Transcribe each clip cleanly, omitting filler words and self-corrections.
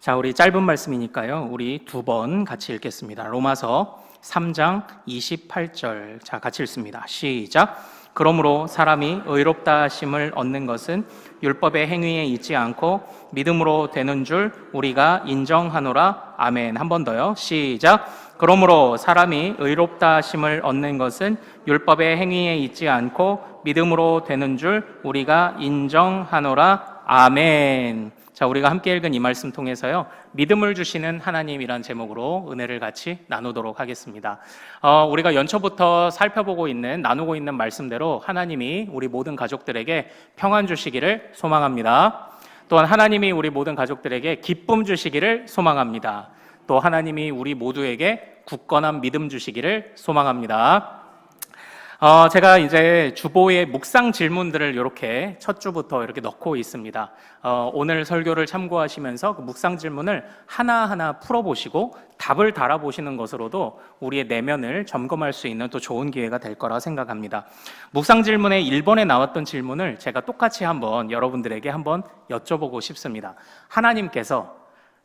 자, 우리 짧은 말씀이니까요. 우리 두 번 같이 읽겠습니다. 로마서 3장 28절. 자, 같이 읽습니다. 시작. 그러므로 사람이 의롭다 하심을 얻는 것은 율법의 행위에 있지 않고 믿음으로 되는 줄 우리가 인정하노라. 아멘. 한 번 더요. 시작. 그러므로 사람이 의롭다 하심을 얻는 것은 율법의 행위에 있지 않고 믿음으로 되는 줄 우리가 인정하노라. 아멘. 자, 우리가 함께 읽은 이 말씀 통해서요, 믿음을 주시는 하나님이란 제목으로 은혜를 같이 나누도록 하겠습니다. 우리가 연초부터 살펴보고 있는, 나누고 있는 말씀대로 하나님이 우리 모든 가족들에게 평안 주시기를 소망합니다. 또한 하나님이 우리 모든 가족들에게 기쁨 주시기를 소망합니다. 또 하나님이 우리 모두에게 굳건한 믿음 주시기를 소망합니다. 제가 이제 주보에 묵상 질문들을 이렇게 첫 주부터 이렇게 넣고 있습니다. 오늘 설교를 참고하시면서 그 묵상 질문을 하나하나 풀어보시고 답을 달아보시는 것으로도 우리의 내면을 점검할 수 있는 또 좋은 기회가 될 거라 생각합니다. 묵상 질문에 1번에 나왔던 질문을 제가 똑같이 한번 여러분들에게 한번 여쭤보고 싶습니다. 하나님께서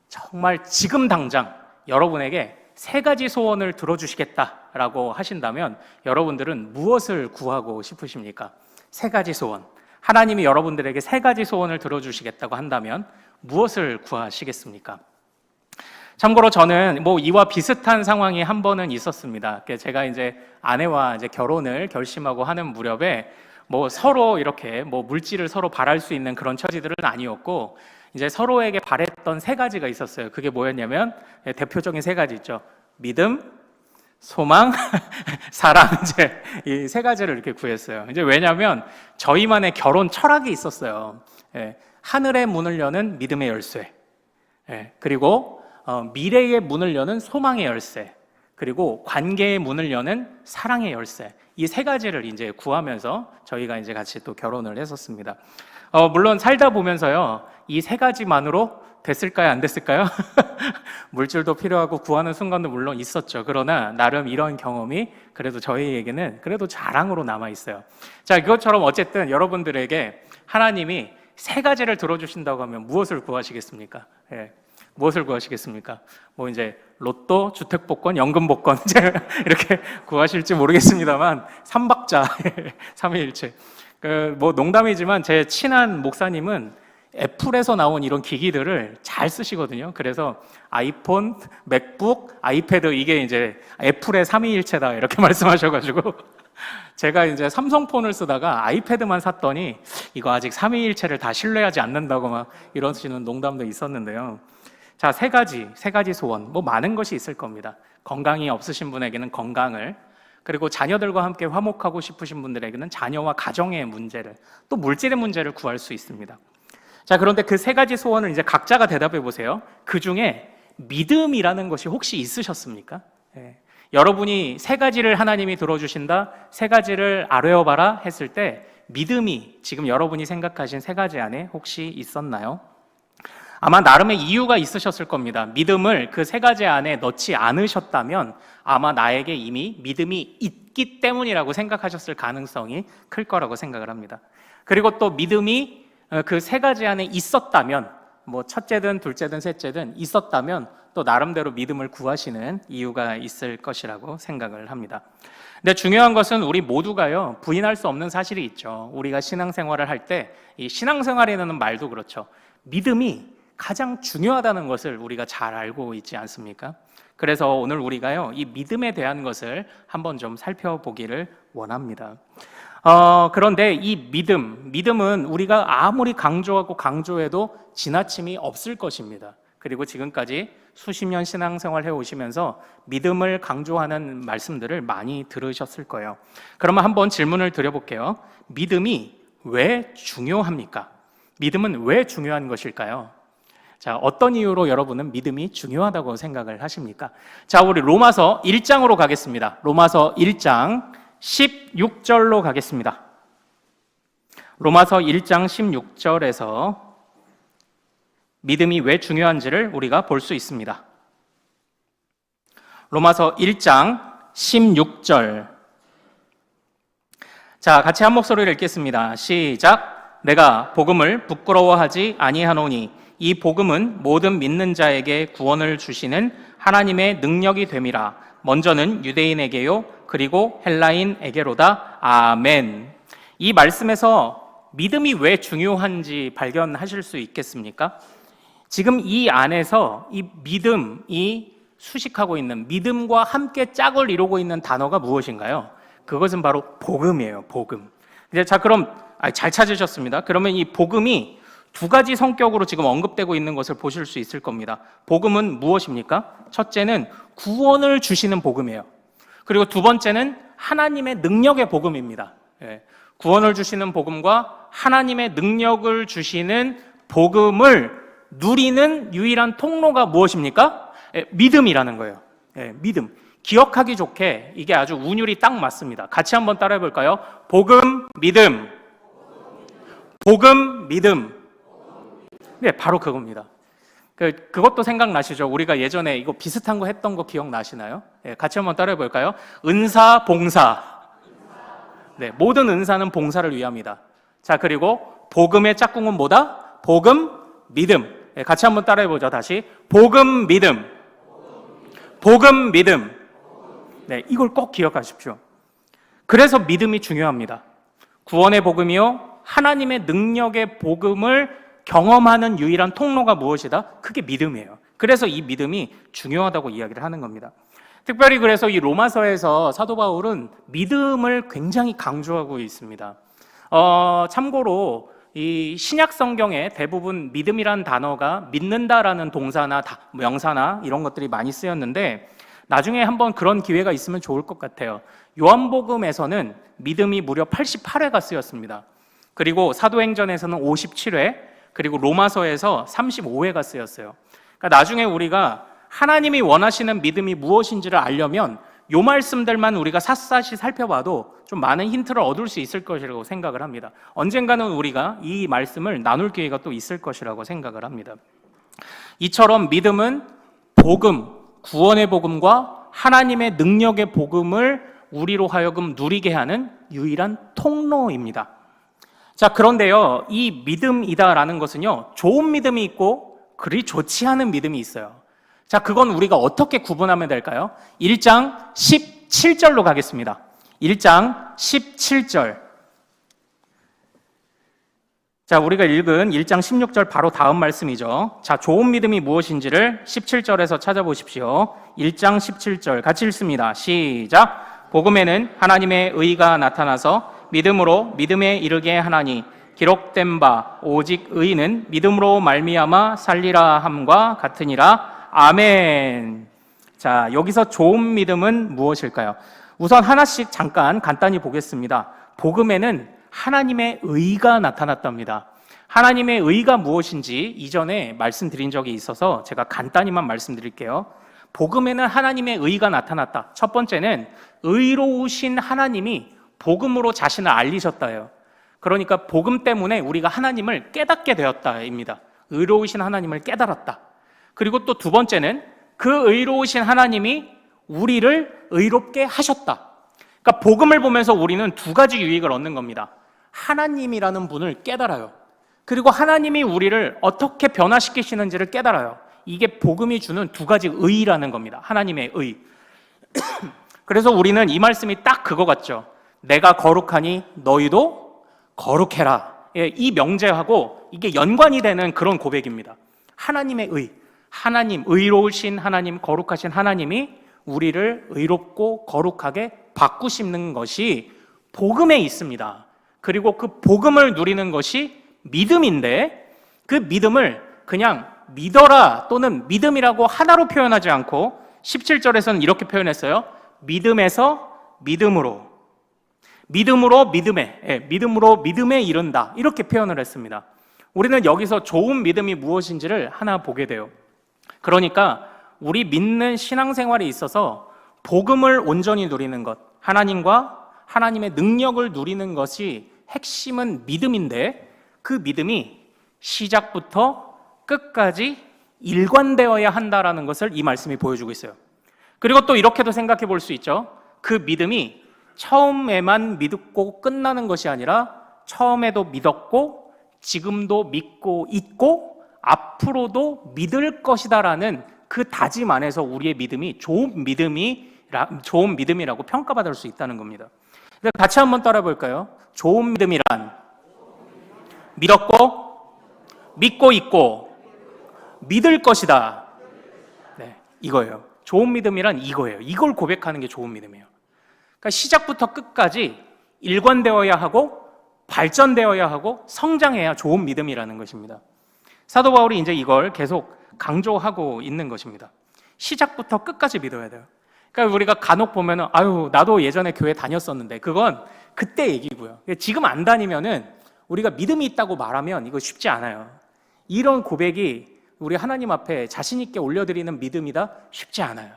정말 지금 당장 여러분에게 3가지 소원을 들어주시겠다라고 하신다면 여러분들은 무엇을 구하고 싶으십니까? 3가지 소원. 하나님이 여러분들에게 3가지 소원을 들어주시겠다고 한다면 무엇을 구하시겠습니까? 참고로 저는 이와 비슷한 상황이 한 번은 있었습니다. 제가 이제 아내와 이제 결혼을 결심하고 하는 무렵에 서로 이렇게 물질을 서로 바랄 수 있는 그런 처지들은 아니었고, 이제 서로에게 바랬던 3가지가 있었어요. 그게 뭐였냐면, 대표적인 3가지 있죠. 믿음, 소망, 사랑. 이제 이 3가지를 이렇게 구했어요. 이제 왜냐면 저희만의 결혼 철학이 있었어요. 하늘의 문을 여는 믿음의 열쇠. 그리고 미래의 문을 여는 소망의 열쇠. 그리고 관계의 문을 여는 사랑의 열쇠. 이 3가지를 이제 구하면서 저희가 이제 같이 또 결혼을 했었습니다. 물론 살다 보면서요, 이 3가지만으로 됐을까요? 안 됐을까요? 물질도 필요하고 구하는 순간도 물론 있었죠. 그러나 나름 이런 경험이 그래도 저희에게는 그래도 자랑으로 남아있어요. 자, 이것처럼 어쨌든 여러분들에게 하나님이 3가지를 들어주신다고 하면 무엇을 구하시겠습니까? 무엇을 구하시겠습니까? 이제 로또, 주택복권, 연금복권 이렇게 구하실지 모르겠습니다만 3박자, 삼위일체. 농담이지만 제 친한 목사님은 애플에서 나온 이런 기기들을 잘 쓰시거든요. 그래서 아이폰, 맥북, 아이패드, 이게 이제 애플의 삼위일체다 이렇게 말씀하셔가지고 제가 이제 삼성폰을 쓰다가 아이패드만 샀더니 이거 아직 삼위일체를 다 신뢰하지 않는다고 막 이러시는 농담도 있었는데요. 자, 3가지 소원, 많은 것이 있을 겁니다. 건강이 없으신 분에게는 건강을, 그리고 자녀들과 함께 화목하고 싶으신 분들에게는 자녀와 가정의 문제를, 또 물질의 문제를 구할 수 있습니다. 자, 그런데 그 3가지 소원을 이제 각자가 대답해 보세요. 그 중에 믿음이라는 것이 혹시 있으셨습니까? 여러분이 3가지를 하나님이 들어주신다, 3가지를 아뢰어봐라 했을 때 믿음이 지금 여러분이 생각하신 3가지 안에 혹시 있었나요? 아마 나름의 이유가 있으셨을 겁니다. 믿음을 그 3가지 안에 넣지 않으셨다면 아마 나에게 이미 믿음이 있기 때문이라고 생각하셨을 가능성이 클 거라고 생각을 합니다. 그리고 또 믿음이 그 3가지 안에 있었다면, 첫째든 둘째든 셋째든 있었다면 또 나름대로 믿음을 구하시는 이유가 있을 것이라고 생각을 합니다. 근데 중요한 것은 우리 모두가요, 부인할 수 없는 사실이 있죠. 우리가 신앙생활을 할 때, 이 신앙생활이라는 말도 그렇죠. 믿음이 가장 중요하다는 것을 우리가 잘 알고 있지 않습니까? 그래서 오늘 우리가요, 이 믿음에 대한 것을 한번 좀 살펴보기를 원합니다. 그런데 이 믿음은 우리가 아무리 강조하고 강조해도 지나침이 없을 것입니다. 그리고 지금까지 수십 년 신앙생활 해오시면서 믿음을 강조하는 말씀들을 많이 들으셨을 거예요. 그러면 한번 질문을 드려볼게요. 믿음이 왜 중요합니까? 믿음은 왜 중요한 것일까요? 자, 어떤 이유로 여러분은 믿음이 중요하다고 생각을 하십니까? 자, 우리 로마서 1장으로 가겠습니다. 로마서 1장 16절로 가겠습니다. 로마서 1장 16절에서 믿음이 왜 중요한지를 우리가 볼 수 있습니다. 로마서 1장 16절. 자, 같이 한 목소리를 읽겠습니다. 시작. 내가 복음을 부끄러워하지 아니하노니 이 복음은 모든 믿는 자에게 구원을 주시는 하나님의 능력이 됨이라. 먼저는 유대인에게요, 그리고 헬라인에게로다. 아멘. 이 말씀에서 믿음이 왜 중요한지 발견하실 수 있겠습니까? 지금 이 안에서 이 믿음이 수식하고 있는, 믿음과 함께 짝을 이루고 있는 단어가 무엇인가요? 그것은 바로 복음이에요. 복음. 자, 그럼 잘 찾으셨습니다. 그러면 이 복음이 두 가지 성격으로 지금 언급되고 있는 것을 보실 수 있을 겁니다. 복음은 무엇입니까? 첫째는 구원을 주시는 복음이에요. 그리고 두 번째는 하나님의 능력의 복음입니다. 구원을 주시는 복음과 하나님의 능력을 주시는 복음을 누리는 유일한 통로가 무엇입니까? 믿음이라는 거예요. 믿음. 기억하기 좋게 이게 아주 운율이 딱 맞습니다. 같이 한번 따라해 볼까요? 복음, 믿음. 복음, 믿음. 네, 바로 그겁니다. 그것도 생각나시죠? 우리가 예전에 이거 비슷한 거 했던 거 기억나시나요? 같이 한번 따라해 볼까요? 은사, 봉사. 네, 모든 은사는 봉사를 위함이다. 자, 그리고 복음의 짝꿍은 뭐다? 복음, 믿음. 같이 한번 따라해 보죠. 다시. 복음, 믿음. 복음, 믿음. 네, 이걸 꼭 기억하십시오. 그래서 믿음이 중요합니다. 구원의 복음이요, 하나님의 능력의 복음을 경험하는 유일한 통로가 무엇이다? 그게 믿음이에요. 그래서 이 믿음이 중요하다고 이야기를 하는 겁니다. 특별히 그래서 이 로마서에서 사도 바울은 믿음을 굉장히 강조하고 있습니다. 참고로 이 신약 성경에 대부분 믿음이란 단어가 믿는다라는 동사나 명사나 이런 것들이 많이 쓰였는데, 나중에 한번 그런 기회가 있으면 좋을 것 같아요. 요한복음에서는 믿음이 무려 88회가 쓰였습니다. 그리고 사도행전에서는 57회, 그리고 로마서에서 35회가 쓰였어요. 그러니까 나중에 우리가 하나님이 원하시는 믿음이 무엇인지를 알려면 요 말씀들만 우리가 샅샅이 살펴봐도 좀 많은 힌트를 얻을 수 있을 것이라고 생각을 합니다. 언젠가는 우리가 이 말씀을 나눌 기회가 또 있을 것이라고 생각을 합니다. 이처럼 믿음은 복음, 구원의 복음과 하나님의 능력의 복음을 우리로 하여금 누리게 하는 유일한 통로입니다. 자, 그런데요, 이 믿음이다라는 것은요, 좋은 믿음이 있고 그리 좋지 않은 믿음이 있어요. 자, 그건 우리가 어떻게 구분하면 될까요? 1장 17절로 가겠습니다. 1장 17절. 자, 우리가 읽은 1장 16절 바로 다음 말씀이죠. 자, 좋은 믿음이 무엇인지를 17절에서 찾아보십시오. 1장 17절 같이 읽습니다. 시작. 복음에는 하나님의 의가 나타나서 믿음으로 믿음에 이르게 하나니 기록된 바 오직 의인은 믿음으로 말미암아 살리라 함과 같으니라. 아멘. 자, 여기서 좋은 믿음은 무엇일까요? 우선 하나씩 잠깐 간단히 보겠습니다. 복음에는 하나님의 의가 나타났답니다. 하나님의 의가 무엇인지 이전에 말씀드린 적이 있어서 제가 간단히만 말씀드릴게요. 복음에는 하나님의 의가 나타났다. 첫 번째는 의로우신 하나님이 복음으로 자신을 알리셨다예요. 그러니까 복음 때문에 우리가 하나님을 깨닫게 되었다입니다. 의로우신 하나님을 깨달았다. 그리고 또 두 번째는 그 의로우신 하나님이 우리를 의롭게 하셨다. 그러니까 복음을 보면서 우리는 두 가지 유익을 얻는 겁니다. 하나님이라는 분을 깨달아요. 그리고 하나님이 우리를 어떻게 변화시키시는지를 깨달아요. 이게 복음이 주는 두 가지 의라는 겁니다. 하나님의 의. 그래서 우리는 이 말씀이 딱 그거 같죠. 내가 거룩하니 너희도 거룩해라. 이 명제하고 이게 연관이 되는 그런 고백입니다. 하나님의 의. 하나님, 의로우신 하나님, 거룩하신 하나님이 우리를 의롭고 거룩하게 바꾸시는 것이 복음에 있습니다. 그리고 그 복음을 누리는 것이 믿음인데, 그 믿음을 그냥 믿어라 또는 믿음이라고 하나로 표현하지 않고 17절에서는 이렇게 표현했어요. 믿음에서 믿음으로, 믿음으로 믿음에, 믿음으로 믿음에 이른다, 이렇게 표현을 했습니다. 우리는 여기서 좋은 믿음이 무엇인지를 하나 보게 돼요. 그러니까 우리 믿는 신앙생활에 있어서 복음을 온전히 누리는 것, 하나님과 하나님의 능력을 누리는 것이 핵심은 믿음인데, 그 믿음이 시작부터 끝까지 일관되어야 한다라는 것을 이 말씀이 보여주고 있어요. 그리고 또 이렇게도 생각해 볼 수 있죠. 그 믿음이 처음에만 믿고 끝나는 것이 아니라 처음에도 믿었고 지금도 믿고 있고 앞으로도 믿을 것이다라는 그 다짐 안에서 우리의 믿음이 좋은 믿음이라고 평가받을 수 있다는 겁니다. 같이 한번 따라 볼까요? 좋은 믿음이란 믿었고, 믿고 있고, 믿을 것이다. 네, 이거예요. 좋은 믿음이란 이거예요. 이걸 고백하는 게 좋은 믿음이에요. 그러니까 시작부터 끝까지 일관되어야 하고 발전되어야 하고 성장해야 좋은 믿음이라는 것입니다. 사도 바울이 이제 이걸 계속 강조하고 있는 것입니다. 시작부터 끝까지 믿어야 돼요. 그러니까 우리가 간혹 보면은 아유 나도 예전에 교회 다녔었는데 그건 그때 얘기고요. 지금 안 다니면은 우리가 믿음이 있다고 말하면 이거 쉽지 않아요. 이런 고백이 우리 하나님 앞에 자신 있게 올려드리는 믿음이다 쉽지 않아요.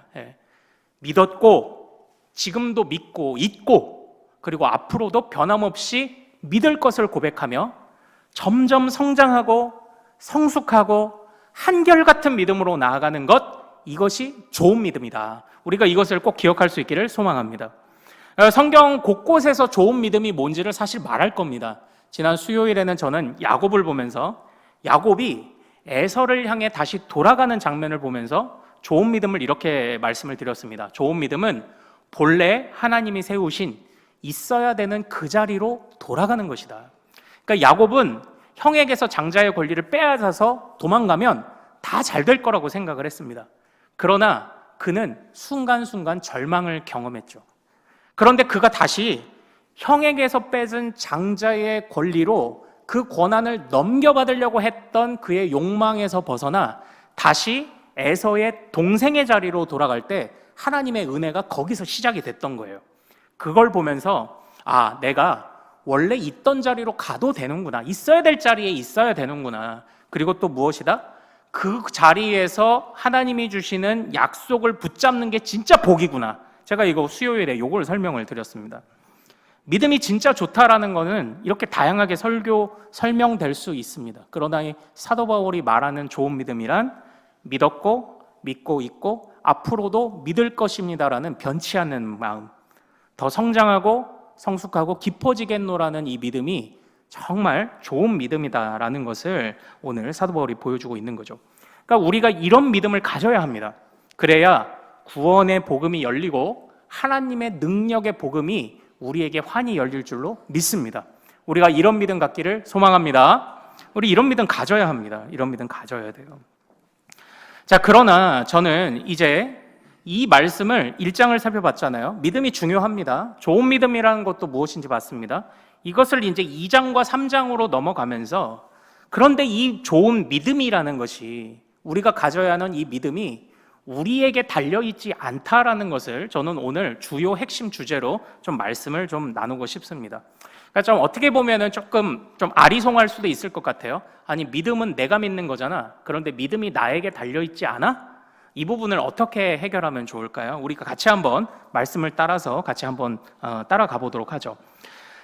믿었고 지금도 믿고 있고 그리고 앞으로도 변함없이 믿을 것을 고백하며 점점 성장하고 성숙하고 한결같은 믿음으로 나아가는 것, 이것이 좋은 믿음이다. 우리가 이것을 꼭 기억할 수 있기를 소망합니다. 성경 곳곳에서 좋은 믿음이 뭔지를 사실 말할 겁니다. 지난 수요일에는 저는 야곱을 보면서 야곱이 에서를 향해 다시 돌아가는 장면을 보면서 좋은 믿음을 이렇게 말씀을 드렸습니다. 좋은 믿음은 본래 하나님이 세우신 있어야 되는 그 자리로 돌아가는 것이다. 그러니까 야곱은 형에게서 장자의 권리를 빼앗아서 도망가면 다 잘 될 거라고 생각을 했습니다. 그러나 그는 순간순간 절망을 경험했죠. 그런데 그가 다시 형에게서 뺏은 장자의 권리로 그 권한을 넘겨받으려고 했던 그의 욕망에서 벗어나 다시 에서의 동생의 자리로 돌아갈 때 하나님의 은혜가 거기서 시작이 됐던 거예요. 그걸 보면서 아, 내가 원래 있던 자리로 가도 되는구나. 있어야 될 자리에 있어야 되는구나. 그리고 또 무엇이다? 그 자리에서 하나님이 주시는 약속을 붙잡는 게 진짜 복이구나. 제가 이거 수요일에 요걸 설명을 드렸습니다. 믿음이 진짜 좋다라는 거는 이렇게 다양하게 설명될 수 있습니다. 그러나 이 사도 바울이 말하는 좋은 믿음이란 믿었고 믿고 있고 앞으로도 믿을 것입니다라는 변치 않는 마음, 더 성장하고 성숙하고 깊어지겠노라는 이 믿음이 정말 좋은 믿음이다라는 것을 오늘 사도 바울이 보여주고 있는 거죠. 그러니까 우리가 이런 믿음을 가져야 합니다. 그래야 구원의 복음이 열리고 하나님의 능력의 복음이 우리에게 환히 열릴 줄로 믿습니다. 우리가 이런 믿음 갖기를 소망합니다. 우리 이런 믿음 가져야 합니다. 이런 믿음 가져야 돼요. 자, 그러나 저는 이제 이 말씀을 1장을 살펴봤잖아요. 믿음이 중요합니다. 좋은 믿음이라는 것도 무엇인지 봤습니다. 이것을 이제 2장과 3장으로 넘어가면서 그런데 이 좋은 믿음이라는 것이 우리가 가져야 하는 이 믿음이 우리에게 달려있지 않다라는 것을 저는 오늘 주요 핵심 주제로 좀 말씀을 좀 나누고 싶습니다. 그러니까 좀 어떻게 보면은 조금 좀 아리송할 수도 있을 것 같아요. 아니, 믿음은 내가 믿는 거잖아. 그런데 믿음이 나에게 달려있지 않아? 이 부분을 어떻게 해결하면 좋을까요? 우리가 같이 한번 말씀을 따라서 같이 한번 따라가 보도록 하죠.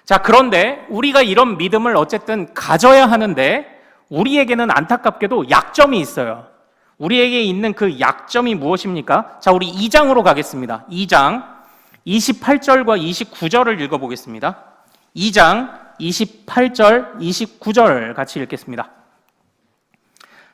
자, 그런데 우리가 이런 믿음을 어쨌든 가져야 하는데 우리에게는 안타깝게도 약점이 있어요. 우리에게 있는 그 약점이 무엇입니까? 자, 우리 2장으로 가겠습니다. 2장 28절과 29절을 읽어보겠습니다. 2장 28절, 29절 같이 읽겠습니다.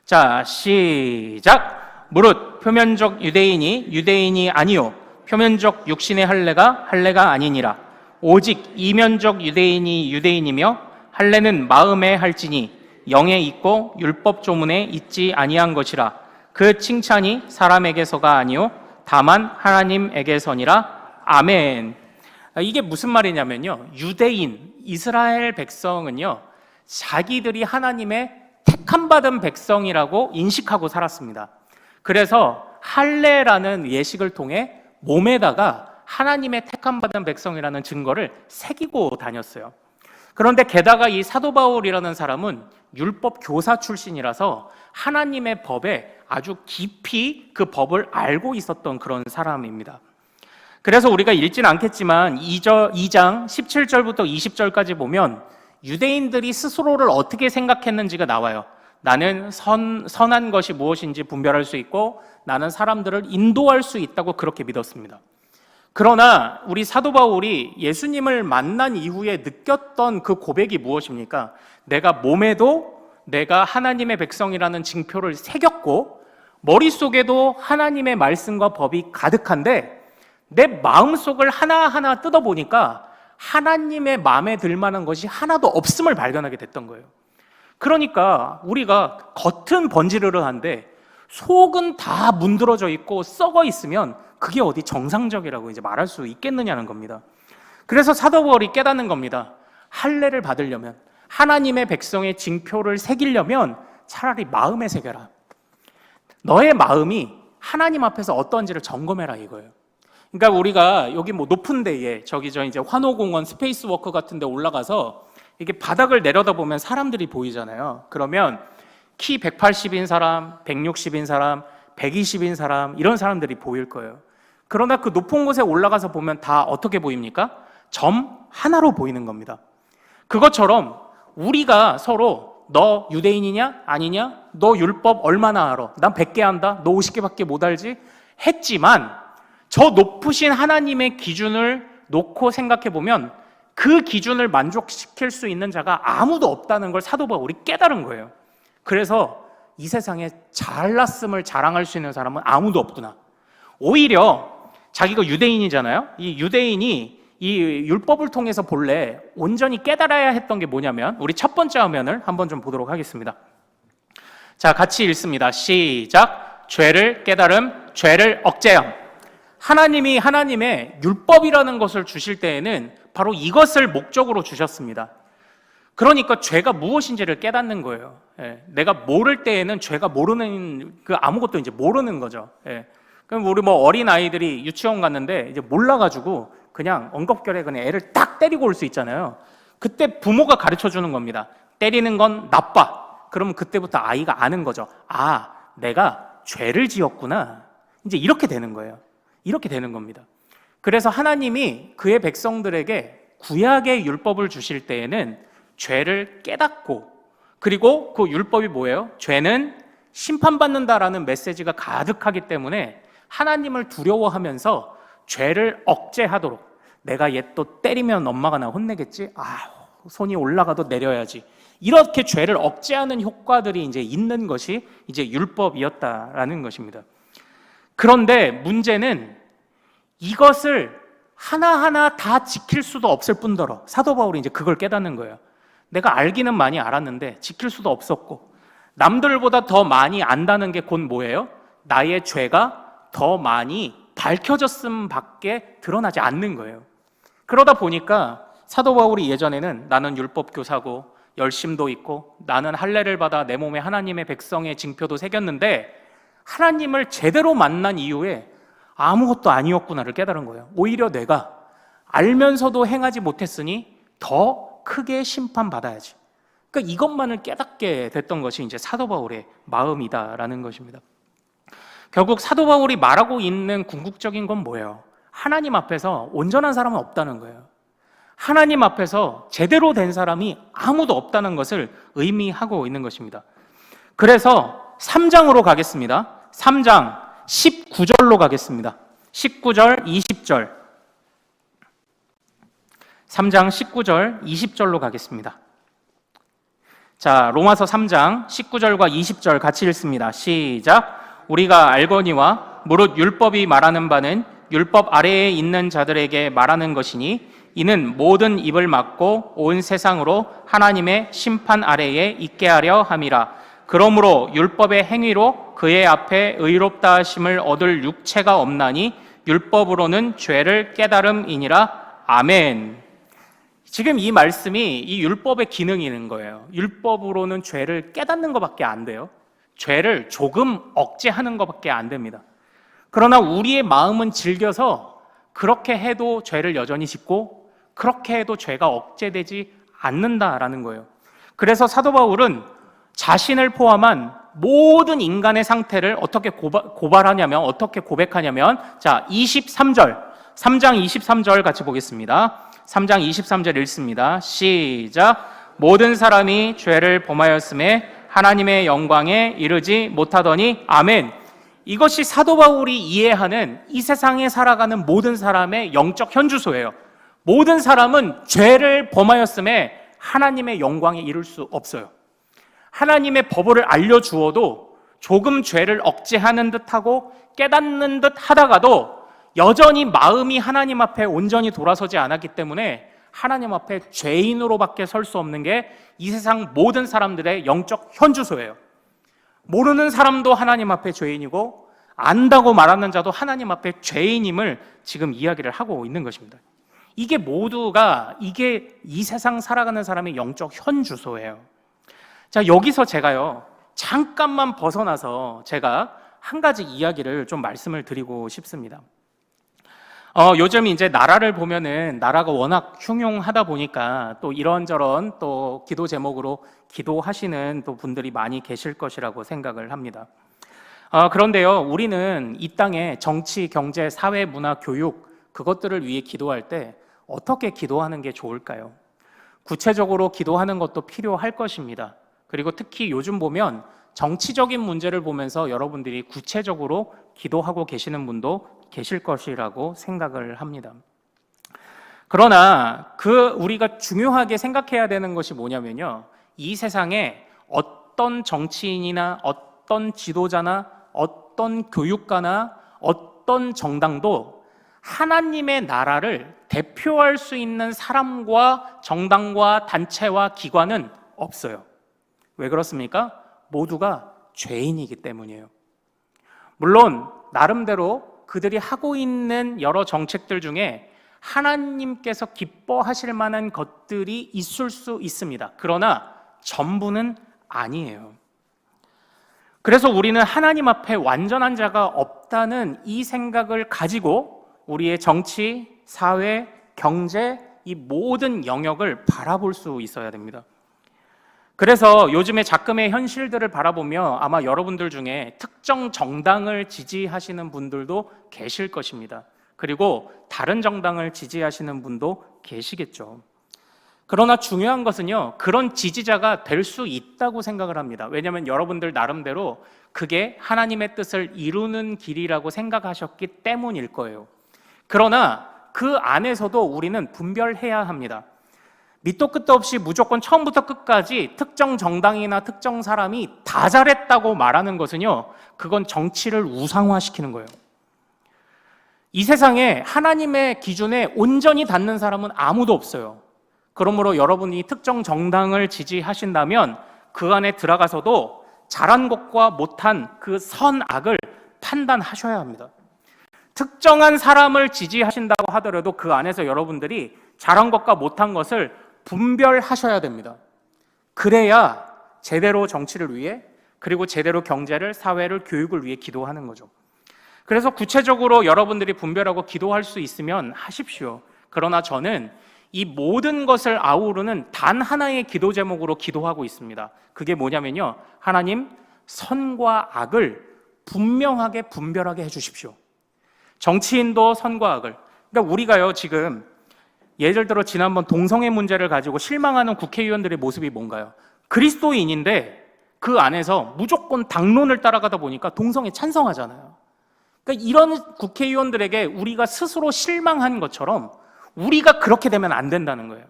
자, 시작! 무릇 표면적 유대인이 유대인이 아니요 표면적 육신의 할례가 아니니라. 오직 이면적 유대인이 유대인이며 할례는 마음에 할지니 영에 있고 율법 조문에 있지 아니한 것이라. 그 칭찬이 사람에게서가 아니요 다만 하나님에게서니라. 아멘. 이게 무슨 말이냐면요, 유대인, 이스라엘 백성은요 자기들이 하나님의 택함받은 백성이라고 인식하고 살았습니다. 그래서 할례라는 예식을 통해 몸에다가 하나님의 택함받은 백성이라는 증거를 새기고 다녔어요. 그런데 게다가 이 사도 바울이라는 사람은 율법 교사 출신이라서 하나님의 법에 아주 깊이 그 법을 알고 있었던 그런 사람입니다. 그래서 우리가 읽지는 않겠지만 2장 17절부터 20절까지 보면 유대인들이 스스로를 어떻게 생각했는지가 나와요. 나는 선한 것이 무엇인지 분별할 수 있고 나는 사람들을 인도할 수 있다고 그렇게 믿었습니다. 그러나 우리 사도 바울이 예수님을 만난 이후에 느꼈던 그 고백이 무엇입니까? 내가 몸에도 내가 하나님의 백성이라는 징표를 새겼고 머릿속에도 하나님의 말씀과 법이 가득한데 내 마음속을 하나하나 뜯어보니까 하나님의 마음에 들 만한 것이 하나도 없음을 발견하게 됐던 거예요. 그러니까 우리가 겉은 번지르르한데 속은 다 문드러져 있고 썩어 있으면 그게 어디 정상적이라고 이제 말할 수 있겠느냐는 겁니다. 그래서 사도 바울이 깨닫는 겁니다. 할례를 받으려면, 하나님의 백성의 징표를 새기려면 차라리 마음에 새겨라. 너의 마음이 하나님 앞에서 어떤지를 점검해라 이거예요. 그러니까 우리가 여기 뭐 높은 데에 저 이제 환호공원 스페이스워크 같은 데 올라가서 이게 바닥을 내려다보면 사람들이 보이잖아요. 그러면 키 180인 사람, 160인 사람, 120인 사람 이런 사람들이 보일 거예요. 그러나 그 높은 곳에 올라가서 보면 다 어떻게 보입니까? 점 하나로 보이는 겁니다. 그것처럼 우리가 서로 너 유대인이냐? 아니냐? 너 율법 얼마나 알아? 난 100개 안다? 너 50개밖에 못 알지? 했지만 저 높으신 하나님의 기준을 놓고 생각해 보면 그 기준을 만족시킬 수 있는 자가 아무도 없다는 걸 사도 바울이 깨달은 거예요. 그래서 이 세상에 잘났음을 자랑할 수 있는 사람은 아무도 없구나. 오히려 자기가 유대인이잖아요. 이 유대인이 이 율법을 통해서 본래 온전히 깨달아야 했던 게 뭐냐면 우리 첫 번째 화면을 한번 좀 보도록 하겠습니다. 자, 같이 읽습니다. 시작. 죄를 깨달음, 죄를 억제함. 하나님이 하나님의 율법이라는 것을 주실 때에는 바로 이것을 목적으로 주셨습니다. 그러니까 죄가 무엇인지를 깨닫는 거예요. 예, 내가 모를 때에는 죄가 모르는 그 아무것도 이제 모르는 거죠. 예. 그럼 우리 뭐 어린 아이들이 유치원 갔는데 이제 몰라가지고 그냥 엉겁결에 그냥 애를 딱 때리고 올 수 있잖아요. 그때 부모가 가르쳐 주는 겁니다. 때리는 건 나빠. 그러면 그때부터 아이가 아는 거죠. 아, 내가 죄를 지었구나. 이제 이렇게 되는 거예요. 이렇게 되는 겁니다. 그래서 하나님이 그의 백성들에게 구약의 율법을 주실 때에는 죄를 깨닫고 그리고 그 율법이 뭐예요? 죄는 심판받는다라는 메시지가 가득하기 때문에 하나님을 두려워하면서 죄를 억제하도록 내가 얘 또 때리면 엄마가 나 혼내겠지? 손이 올라가도 내려야지. 이렇게 죄를 억제하는 효과들이 이제 있는 것이 이제 율법이었다라는 것입니다. 그런데 문제는 이것을 하나하나 다 지킬 수도 없을 뿐더러 사도 바울이 이제 그걸 깨닫는 거예요. 내가 알기는 많이 알았는데 지킬 수도 없었고 남들보다 더 많이 안다는 게 곧 뭐예요? 나의 죄가 더 많이 밝혀졌음 밖에 드러나지 않는 거예요. 그러다 보니까 사도 바울이 예전에는 나는 율법 교사고 열심도 있고 나는 할례를 받아 내 몸에 하나님의 백성의 징표도 새겼는데 하나님을 제대로 만난 이후에 아무것도 아니었구나를 깨달은 거예요. 오히려 내가 알면서도 행하지 못했으니 더 크게 심판받아야지. 그러니까 이것만을 깨닫게 됐던 것이 이제 사도 바울의 마음이다라는 것입니다. 결국 사도 바울이 말하고 있는 궁극적인 건 뭐예요? 하나님 앞에서 온전한 사람은 없다는 거예요. 하나님 앞에서 제대로 된 사람이 아무도 없다는 것을 의미하고 있는 것입니다. 그래서 3장으로 가겠습니다. 3장 19절로 가겠습니다. 19절, 20절. 3장 19절, 20절로 가겠습니다. 자, 로마서 3장 19절과 20절 같이 읽습니다. 시작. 우리가 알거니와 무릇 율법이 말하는 바는 율법 아래에 있는 자들에게 말하는 것이니 이는 모든 입을 막고 온 세상으로 하나님의 심판 아래에 있게 하려 함이라. 그러므로 율법의 행위로 그의 앞에 의롭다 하심을 얻을 육체가 없나니 율법으로는 죄를 깨달음이니라. 아멘. 지금 이 말씀이 이 율법의 기능이 있는 거예요. 율법으로는 죄를 깨닫는 것밖에 안 돼요. 죄를 조금 억제하는 것밖에 안 됩니다. 그러나 우리의 마음은 질겨서 그렇게 해도 죄를 여전히 짓고 그렇게 해도 죄가 억제되지 않는다라는 거예요. 그래서 사도 바울은 자신을 포함한 모든 인간의 상태를 어떻게 고발하냐면 어떻게 고백하냐면 자 23절 3장 23절 같이 보겠습니다. 3장 23절 읽습니다. 시작. 모든 사람이 죄를 범하였음에 하나님의 영광에 이르지 못하더니 아멘. 이것이 사도 바울이 이해하는 이 세상에 살아가는 모든 사람의 영적 현주소예요. 모든 사람은 죄를 범하였음에 하나님의 영광에 이를 수 없어요. 하나님의 법을 알려주어도 조금 죄를 억제하는 듯하고 깨닫는 듯 하다가도 여전히 마음이 하나님 앞에 온전히 돌아서지 않았기 때문에 하나님 앞에 죄인으로밖에 설 수 없는 게 이 세상 모든 사람들의 영적 현주소예요. 모르는 사람도 하나님 앞에 죄인이고 안다고 말하는 자도 하나님 앞에 죄인임을 지금 이야기를 하고 있는 것입니다. 이게 모두가 이게 이 세상 살아가는 사람의 영적 현주소예요. 자, 여기서 제가요 잠깐만 벗어나서 제가 한 가지 이야기를 좀 말씀을 드리고 싶습니다. 요즘 이제 나라를 보면은 나라가 워낙 흉흉하다 보니까 또 이런저런 또 기도 제목으로 기도하시는 또 분들이 많이 계실 것이라고 생각을 합니다. 그런데요, 우리는 이 땅에 정치, 경제, 사회, 문화, 교육 그것들을 위해 기도할 때 어떻게 기도하는 게 좋을까요? 구체적으로 기도하는 것도 필요할 것입니다. 그리고 특히 요즘 보면 정치적인 문제를 보면서 여러분들이 구체적으로 기도하고 계시는 분도 계실 것이라고 생각을 합니다. 그러나 우리가 중요하게 생각해야 되는 것이 뭐냐면요, 이 세상에 어떤 정치인이나 어떤 지도자나 어떤 교육가나 어떤 정당도 하나님의 나라를 대표할 수 있는 사람과 정당과 단체와 기관은 없어요. 왜 그렇습니까? 모두가 죄인이기 때문이에요. 물론 나름대로 그들이 하고 있는 여러 정책들 중에 하나님께서 기뻐하실 만한 것들이 있을 수 있습니다. 그러나 전부는 아니에요. 그래서 우리는 하나님 앞에 완전한 자가 없다는 이 생각을 가지고 우리의 정치, 사회, 경제 이 모든 영역을 바라볼 수 있어야 됩니다. 그래서 요즘에 작금의 현실들을 바라보며 아마 여러분들 중에 특정 정당을 지지하시는 분들도 계실 것입니다. 그리고 다른 정당을 지지하시는 분도 계시겠죠. 그러나 중요한 것은요, 그런 지지자가 될 수 있다고 생각을 합니다. 왜냐하면 여러분들 나름대로 그게 하나님의 뜻을 이루는 길이라고 생각하셨기 때문일 거예요. 그러나 그 안에서도 우리는 분별해야 합니다. 밑도 끝도 없이 무조건 처음부터 끝까지 특정 정당이나 특정 사람이 다 잘했다고 말하는 것은요, 그건 정치를 우상화시키는 거예요. 이 세상에 하나님의 기준에 온전히 닿는 사람은 아무도 없어요. 그러므로 여러분이 특정 정당을 지지하신다면 그 안에 들어가서도 잘한 것과 못한 그 선악을 판단하셔야 합니다. 특정한 사람을 지지하신다고 하더라도 그 안에서 여러분들이 잘한 것과 못한 것을 분별하셔야 됩니다. 그래야 제대로 정치를 위해, 그리고 제대로 경제를, 사회를, 교육을 위해 기도하는 거죠. 그래서 구체적으로 여러분들이 분별하고 기도할 수 있으면 하십시오. 그러나 저는 이 모든 것을 아우르는 단 하나의 기도 제목으로 기도하고 있습니다. 그게 뭐냐면요, 하나님, 선과 악을 분명하게 분별하게 해주십시오. 정치인도 선과 악을, 그러니까 우리가요 지금 예를 들어 지난번 동성애 문제를 가지고 실망하는 국회의원들의 모습이 뭔가요? 그리스도인인데 그 안에서 무조건 당론을 따라가다 보니까 동성애 찬성하잖아요. 그러니까 이런 국회의원들에게 우리가 스스로 실망한 것처럼 우리가 그렇게 되면 안 된다는 거예요.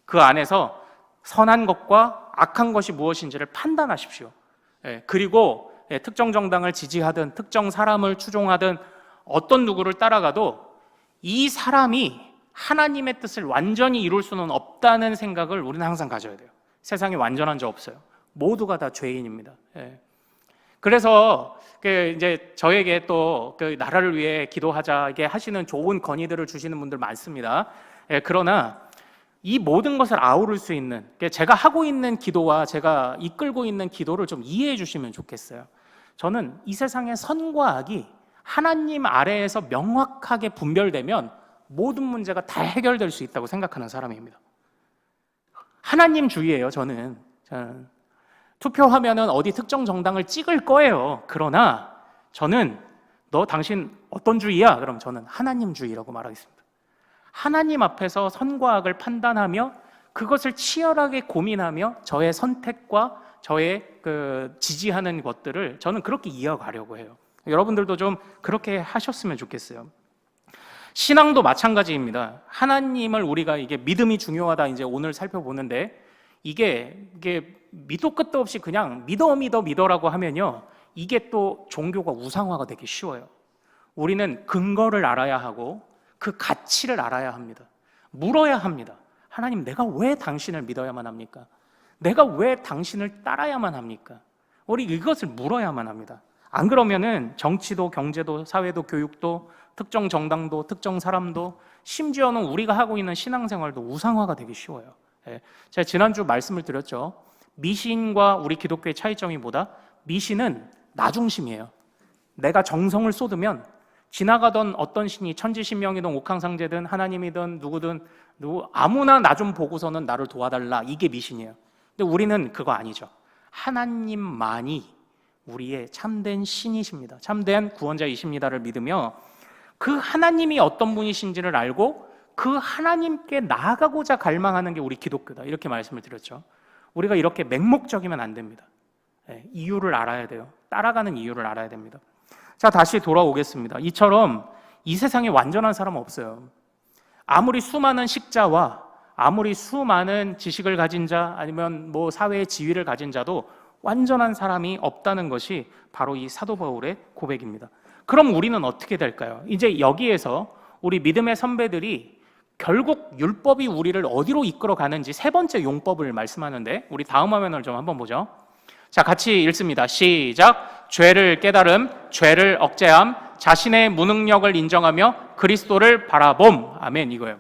그 안에서 선한 것과 악한 것이 무엇인지를 판단하십시오. 그리고 특정 정당을 지지하든 특정 사람을 추종하든 어떤 누구를 따라가도 이 사람이 하나님의 뜻을 완전히 이룰 수는 없다는 생각을 우리는 항상 가져야 돼요. 세상에 완전한 자 없어요. 모두가 다 죄인입니다. 그래서 이제 저에게 또 그 나라를 위해 기도하자게 하시는 좋은 건의들을 주시는 분들 많습니다. 그러나 이 모든 것을 아우를 수 있는, 제가 하고 있는 기도와 제가 이끌고 있는 기도를 좀 이해해 주시면 좋겠어요. 저는 이 세상의 선과 악이 하나님 아래에서 명확하게 분별되면 모든 문제가 다 해결될 수 있다고 생각하는 사람입니다. 하나님주의예요. 저는 투표하면은 어디 특정 정당을 찍을 거예요. 그러나 저는 너 당신 어떤 주의야? 그럼 저는 하나님주의라고 말하겠습니다. 하나님 앞에서 선과 악을 판단하며 그것을 치열하게 고민하며 저의 선택과 저의 지지하는 것들을 저는 그렇게 이어가려고 해요. 여러분들도 좀 그렇게 하셨으면 좋겠어요. 신앙도 마찬가지입니다. 하나님을 우리가 이게 믿음이 중요하다 이제 오늘 살펴보는데 이게 밑도 끝도 없이 그냥 믿어라고 하면요, 이게 또 종교가 우상화가 되기 쉬워요. 우리는 근거를 알아야 하고 그 가치를 알아야 합니다. 물어야 합니다. 하나님, 내가 왜 당신을 믿어야만 합니까? 내가 왜 당신을 따라야만 합니까? 우리 이것을 물어야만 합니다. 안 그러면은 정치도 경제도 사회도 교육도 특정 정당도 특정 사람도 심지어는 우리가 하고 있는 신앙생활도 우상화가 되기 쉬워요. 제가 지난주 말씀을 드렸죠. 미신과 우리 기독교의 차이점이 뭐다? 미신은 나 중심이에요. 내가 정성을 쏟으면 지나가던 어떤 신이 천지신명이든 옥황상제든 하나님이든 누구든 아무나 나 좀 보고서는 나를 도와달라, 이게 미신이에요. 근데 우리는 그거 아니죠. 하나님만이 우리의 참된 신이십니다. 참된 구원자이십니다를 믿으며 그 하나님이 어떤 분이신지를 알고 그 하나님께 나아가고자 갈망하는 게 우리 기독교다, 이렇게 말씀을 드렸죠. 우리가 이렇게 맹목적이면 안 됩니다. 이유를 알아야 돼요. 따라가는 이유를 알아야 됩니다. 자, 다시 돌아오겠습니다. 이처럼 이 세상에 완전한 사람은 없어요. 아무리 수많은 식자와 아무리 수많은 지식을 가진 자, 아니면 뭐 사회의 지위를 가진 자도 완전한 사람이 없다는 것이 바로 이 사도 바울의 고백입니다. 그럼 우리는 어떻게 될까요? 이제 여기에서 우리 믿음의 선배들이 결국 율법이 우리를 어디로 이끌어 가는지 세 번째 용법을 말씀하는데, 우리 다음 화면을 좀 한번 보죠. 자, 같이 읽습니다. 시작. 죄를 깨달음, 죄를 억제함, 자신의 무능력을 인정하며 그리스도를 바라봄. 아멘, 이거예요.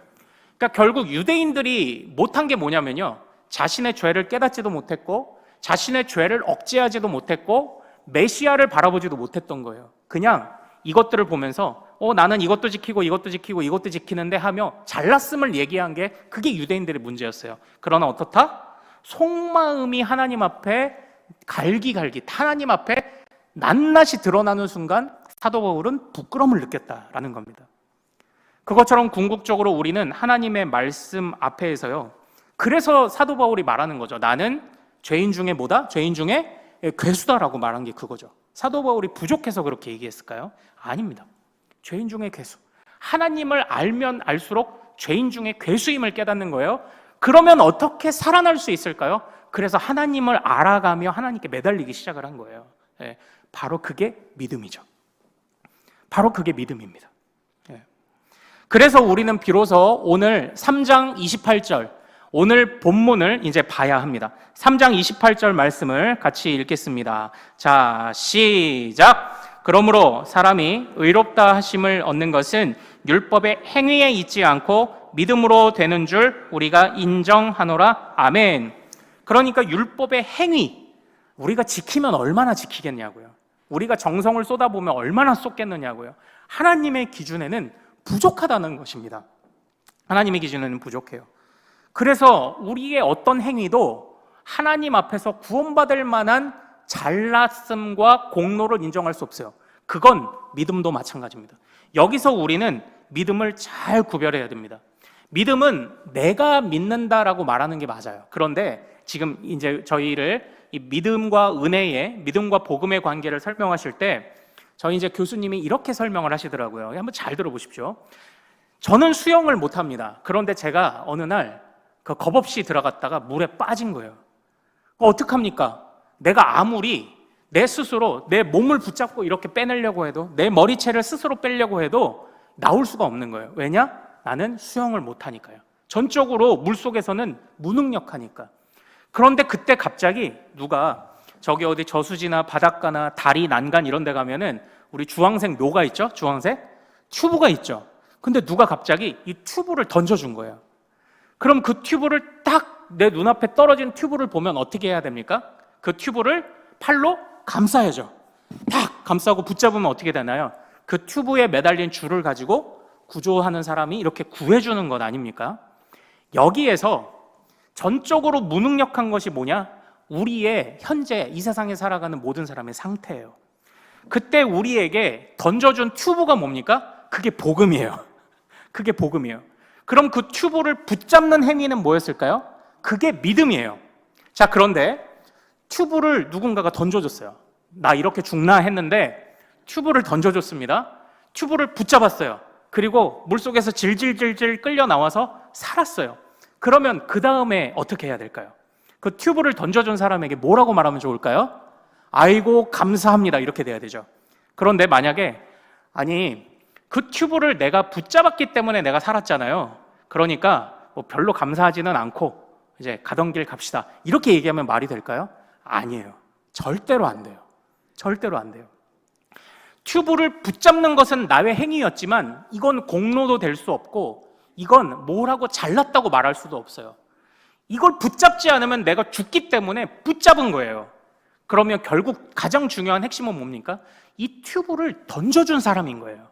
그러니까 결국 유대인들이 못한 게 뭐냐면요, 자신의 죄를 깨닫지도 못했고 자신의 죄를 억제하지도 못했고 메시아를 바라보지도 못했던 거예요. 그냥 이것들을 보면서 나는 이것도 지키고 이것도 지키고 이것도 지키는데 하며 잘났음을 얘기한 게 그게 유대인들의 문제였어요. 그러나 어떻다? 속마음이 하나님 앞에 갈기갈기 하나님 앞에 낱낱이 드러나는 순간 사도 바울은 부끄러움을 느꼈다라는 겁니다. 그것처럼 궁극적으로 우리는 하나님의 말씀 앞에서요, 그래서 사도 바울이 말하는 거죠. 나는 죄인 중에 뭐다? 죄인 중에 괴수다라고 말한 게 그거죠. 사도 바울이 부족해서 그렇게 얘기했을까요? 아닙니다. 죄인 중에 괴수. 하나님을 알면 알수록 죄인 중에 괴수임을 깨닫는 거예요. 그러면 어떻게 살아날 수 있을까요? 그래서 하나님을 알아가며 하나님께 매달리기 시작을 한 거예요. 바로 그게 믿음이죠. 바로 그게 믿음입니다. 그래서 우리는 비로소 오늘 3장 28절, 오늘 본문을 이제 봐야 합니다. 3장 28절 말씀을 같이 읽겠습니다. 자, 시작. 그러므로 사람이 의롭다 하심을 얻는 것은 율법의 행위에 있지 않고 믿음으로 되는 줄 우리가 인정하노라. 아멘. 그러니까 율법의 행위, 우리가 지키면 얼마나 지키겠냐고요. 우리가 정성을 쏟아보면 얼마나 쏟겠느냐고요. 하나님의 기준에는 부족하다는 것입니다. 하나님의 기준에는 부족해요. 그래서 우리의 어떤 행위도 하나님 앞에서 구원받을 만한 잘났음과 공로를 인정할 수 없어요. 그건 믿음도 마찬가지입니다. 여기서 우리는 믿음을 잘 구별해야 됩니다. 믿음은 내가 믿는다라고 말하는 게 맞아요. 그런데 지금 이제 저희를 이 믿음과 은혜의, 믿음과 복음의 관계를 설명하실 때 저희 이제 교수님이 이렇게 설명을 하시더라고요. 한번 잘 들어보십시오. 저는 수영을 못합니다. 그런데 제가 어느 날 그 겁없이 들어갔다가 물에 빠진 거예요. 어떡합니까? 내가 아무리 내 스스로 내 몸을 붙잡고 이렇게 빼내려고 해도, 내 머리채를 스스로 빼려고 해도 나올 수가 없는 거예요. 왜냐? 나는 수영을 못하니까요. 전적으로 물속에서는 무능력하니까. 그런데 그때 갑자기 누가 저기 어디 저수지나 바닷가나 다리, 난간 이런 데 가면은 우리 주황색 묘가 있죠? 주황색? 튜브가 있죠? 근데 누가 갑자기 이 튜브를 던져준 거예요. 그럼 그 튜브를 딱 내 눈앞에 떨어진 튜브를 보면 어떻게 해야 됩니까? 그 튜브를 팔로 감싸야죠. 딱 감싸고 붙잡으면 어떻게 되나요? 그 튜브에 매달린 줄을 가지고 구조하는 사람이 이렇게 구해주는 것 아닙니까? 여기에서 전적으로 무능력한 것이 뭐냐? 우리의 현재 이 세상에 살아가는 모든 사람의 상태예요. 그때 우리에게 던져준 튜브가 뭡니까? 그게 복음이에요. 그게 복음이에요. 그럼 그 튜브를 붙잡는 행위는 뭐였을까요? 그게 믿음이에요. 자, 그런데 튜브를 누군가가 던져줬어요. 나 이렇게 죽나 했는데 튜브를 던져줬습니다. 튜브를 붙잡았어요. 그리고 물속에서 질질질질 끌려 나와서 살았어요. 그러면 그 다음에 어떻게 해야 될까요? 그 튜브를 던져준 사람에게 뭐라고 말하면 좋을까요? 아이고 감사합니다 이렇게 돼야 되죠. 그런데 만약에 아니 그 튜브를 내가 붙잡았기 때문에 내가 살았잖아요. 그러니까 뭐 별로 감사하지는 않고 이제 가던 길 갑시다 이렇게 얘기하면 말이 될까요? 아니에요. 절대로 안 돼요. 절대로 안 돼요. 튜브를 붙잡는 것은 나의 행위였지만 이건 공로도 될 수 없고 이건 뭐라고 잘났다고 말할 수도 없어요. 이걸 붙잡지 않으면 내가 죽기 때문에 붙잡은 거예요. 그러면 결국 가장 중요한 핵심은 뭡니까? 이 튜브를 던져준 사람인 거예요.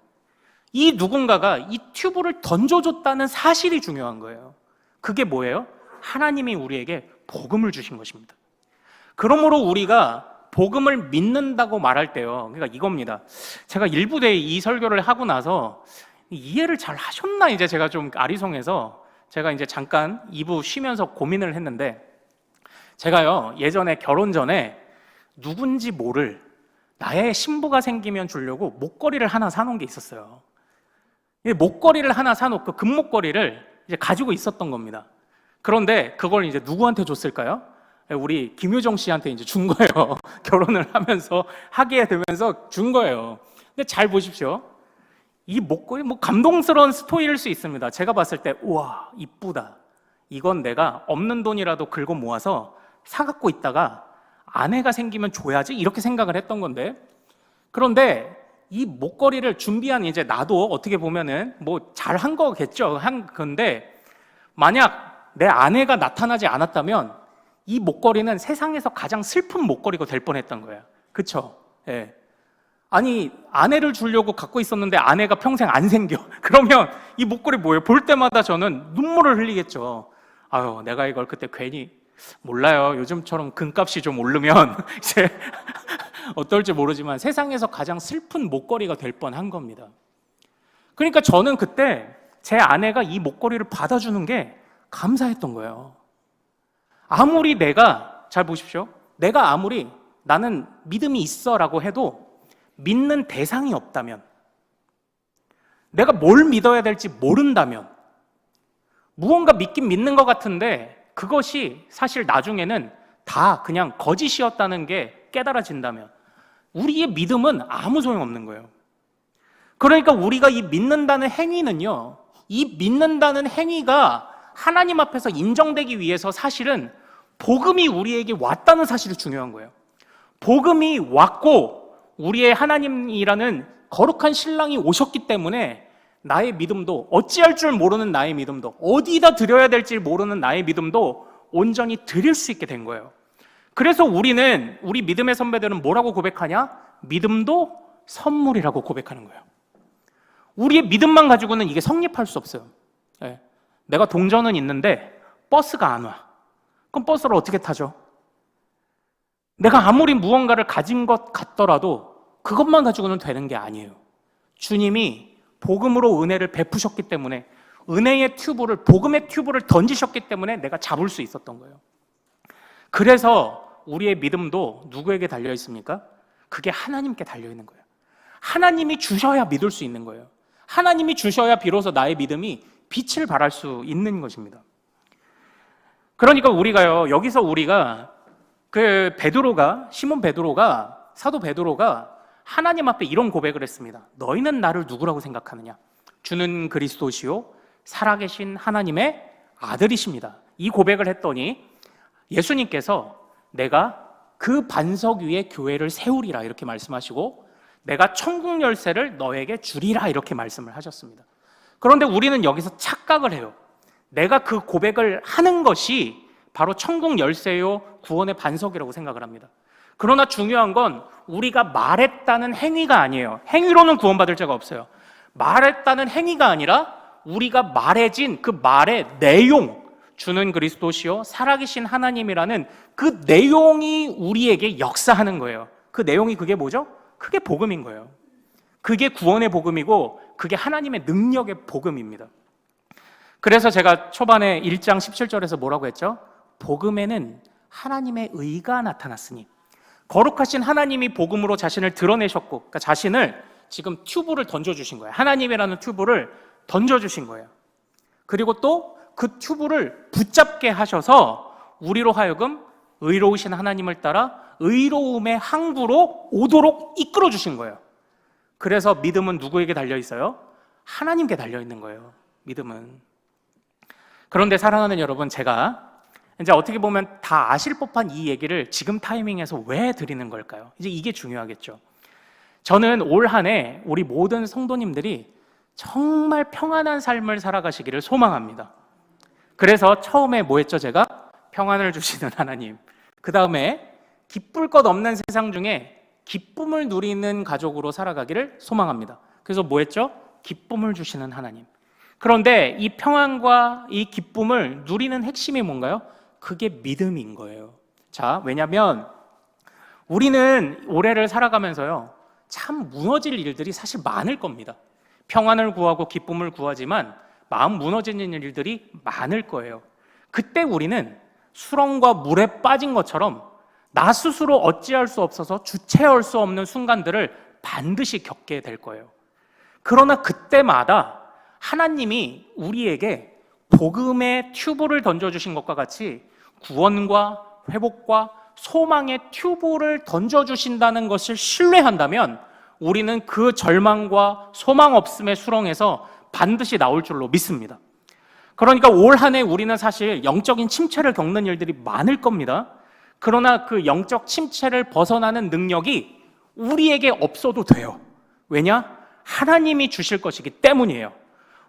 이 누군가가 이 튜브를 던져줬다는 사실이 중요한 거예요. 그게 뭐예요? 하나님이 우리에게 복음을 주신 것입니다. 그러므로 우리가 복음을 믿는다고 말할 때요, 그러니까 이겁니다. 제가 일부대 이 설교를 하고 나서 이해를 잘 하셨나 이제 제가 좀 아리송해서 제가 이제 잠깐 2부 쉬면서 고민을 했는데, 제가요 예전에 결혼 전에 누군지 모를 나의 신부가 생기면 주려고 목걸이를 하나 사놓은 게 있었어요. 이 목걸이를 하나 사놓고 금목걸이를 이제 가지고 있었던 겁니다. 그런데 그걸 이제 누구한테 줬을까요? 우리 김효정 씨한테 이제 준 거예요. 결혼을 하면서 하게 되면서 준 거예요. 근데 잘 보십시오. 이 목걸이 뭐 감동스러운 스토리일 수 있습니다. 제가 봤을 때 우와 이쁘다. 이건 내가 없는 돈이라도 긁어 모아서 사갖고 있다가 아내가 생기면 줘야지 이렇게 생각을 했던 건데, 그런데 이 목걸이를 준비한 이제 나도 어떻게 보면은 뭐 잘한 거겠죠. 한 건데 만약 내 아내가 나타나지 않았다면 이 목걸이는 세상에서 가장 슬픈 목걸이가 될 뻔했던 거예요. 그렇죠? 예. 아니 아내를 주려고 갖고 있었는데 아내가 평생 안 생겨. 그러면 이 목걸이 뭐예요? 볼 때마다 저는 눈물을 흘리겠죠. 아유, 내가 이걸 그때 괜히 몰라요. 요즘처럼 금값이 좀 오르면 이제 어떨지 모르지만 세상에서 가장 슬픈 목걸이가 될 뻔한 겁니다. 그러니까 저는 그때 제 아내가 이 목걸이를 받아주는 게 감사했던 거예요. 아무리 내가, 잘 보십시오. 내가 아무리 나는 믿음이 있어 라고 해도 믿는 대상이 없다면, 내가 뭘 믿어야 될지 모른다면, 무언가 믿긴 믿는 것 같은데 그것이 사실 나중에는 다 그냥 거짓이었다는 게 깨달아진다면 우리의 믿음은 아무 소용없는 거예요. 그러니까 우리가 이 믿는다는 행위는요, 이 믿는다는 행위가 하나님 앞에서 인정되기 위해서 사실은 복음이 우리에게 왔다는 사실이 중요한 거예요. 복음이 왔고 우리의 하나님이라는 거룩한 신랑이 오셨기 때문에 나의 믿음도, 어찌할 줄 모르는 나의 믿음도, 어디다 드려야 될지 모르는 나의 믿음도 온전히 드릴 수 있게 된 거예요. 그래서 우리는, 우리 믿음의 선배들은 뭐라고 고백하냐? 믿음도 선물이라고 고백하는 거예요. 우리의 믿음만 가지고는 이게 성립할 수 없어요. 네. 내가 동전은 있는데 버스가 안 와. 그럼 버스를 어떻게 타죠? 내가 아무리 무언가를 가진 것 같더라도 그것만 가지고는 되는 게 아니에요. 주님이 복음으로 은혜를 베푸셨기 때문에, 은혜의 튜브를, 복음의 튜브를 던지셨기 때문에 내가 잡을 수 있었던 거예요. 그래서 우리의 믿음도 누구에게 달려 있습니까? 그게 하나님께 달려 있는 거예요. 하나님이 주셔야 믿을 수 있는 거예요. 하나님이 주셔야 비로소 나의 믿음이 빛을 발할 수 있는 것입니다. 그러니까 우리가요, 여기서 우리가 시몬 베드로가, 사도 베드로가 하나님 앞에 이런 고백을 했습니다. 너희는 나를 누구라고 생각하느냐? 주는 그리스도시요 살아계신 하나님의 아들이십니다. 이 고백을 했더니 예수님께서 내가 그 반석 위에 교회를 세우리라 이렇게 말씀하시고, 내가 천국 열쇠를 너에게 주리라 이렇게 말씀을 하셨습니다. 그런데 우리는 여기서 착각을 해요. 내가 그 고백을 하는 것이 바로 천국 열쇠요 구원의 반석이라고 생각을 합니다. 그러나 중요한 건 우리가 말했다는 행위가 아니에요. 행위로는 구원받을 자가 없어요. 말했다는 행위가 아니라 우리가 말해진 그 말의 내용, 주는 그리스도시요 살아계신 하나님이라는 그 내용이 우리에게 역사하는 거예요. 그 내용이 그게 뭐죠? 그게 복음인 거예요. 그게 구원의 복음이고 그게 하나님의 능력의 복음입니다. 그래서 제가 초반에 1장 17절에서 뭐라고 했죠? 복음에는 하나님의 의가 나타났으니, 거룩하신 하나님이 복음으로 자신을 드러내셨고, 그러니까 자신을 지금 튜브를 던져주신 거예요. 하나님이라는 튜브를 던져주신 거예요. 그리고 또 그 튜브를 붙잡게 하셔서 우리로 하여금 의로우신 하나님을 따라 의로움의 항구로 오도록 이끌어 주신 거예요. 그래서 믿음은 누구에게 달려 있어요? 하나님께 달려 있는 거예요. 믿음은. 그런데 사랑하는 여러분, 제가 이제 어떻게 보면 다 아실 법한 이 얘기를 지금 타이밍에서 왜 드리는 걸까요? 이제 이게 중요하겠죠. 저는 올 한 해 우리 모든 성도님들이 정말 평안한 삶을 살아가시기를 소망합니다. 그래서 처음에 뭐 했죠, 제가? 평안을 주시는 하나님. 그 다음에 기쁠 것 없는 세상 중에 기쁨을 누리는 가족으로 살아가기를 소망합니다. 그래서 뭐 했죠? 기쁨을 주시는 하나님. 그런데 이 평안과 이 기쁨을 누리는 핵심이 뭔가요? 그게 믿음인 거예요. 자, 왜냐하면 우리는 올해를 살아가면서요, 참 무너질 일들이 사실 많을 겁니다. 평안을 구하고 기쁨을 구하지만 마음 무너지는 일들이 많을 거예요. 그때 우리는 수렁과 물에 빠진 것처럼 나 스스로 어찌할 수 없어서 주체할 수 없는 순간들을 반드시 겪게 될 거예요. 그러나 그때마다 하나님이 우리에게 복음의 튜브를 던져주신 것과 같이 구원과 회복과 소망의 튜브를 던져주신다는 것을 신뢰한다면 우리는 그 절망과 소망 없음의 수렁에서 반드시 나올 줄로 믿습니다. 그러니까 올 한 해 우리는 사실 영적인 침체를 겪는 일들이 많을 겁니다. 그러나 그 영적 침체를 벗어나는 능력이 우리에게 없어도 돼요. 왜냐? 하나님이 주실 것이기 때문이에요.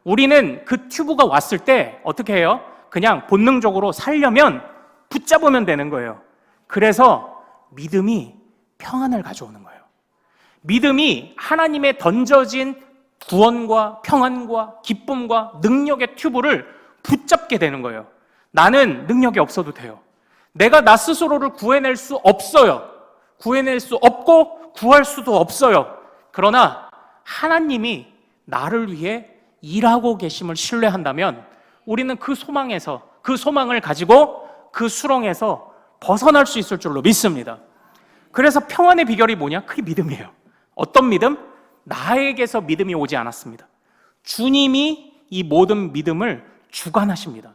우리는 그 튜브가 왔을 때 어떻게 해요? 그냥 본능적으로 살려면 붙잡으면 되는 거예요. 그래서 믿음이 평안을 가져오는 거예요. 믿음이 하나님의 던져진 구원과 평안과 기쁨과 능력의 튜브를 붙잡게 되는 거예요. 나는 능력이 없어도 돼요. 내가 나 스스로를 구해낼 수 없어요. 구해낼 수 없고 구할 수도 없어요. 그러나 하나님이 나를 위해 일하고 계심을 신뢰한다면 우리는 그 소망에서, 그 소망을 가지고 그 수렁에서 벗어날 수 있을 줄로 믿습니다. 그래서 평안의 비결이 뭐냐? 그게 믿음이에요. 어떤 믿음? 나에게서 믿음이 오지 않았습니다. 주님이 이 모든 믿음을 주관하십니다.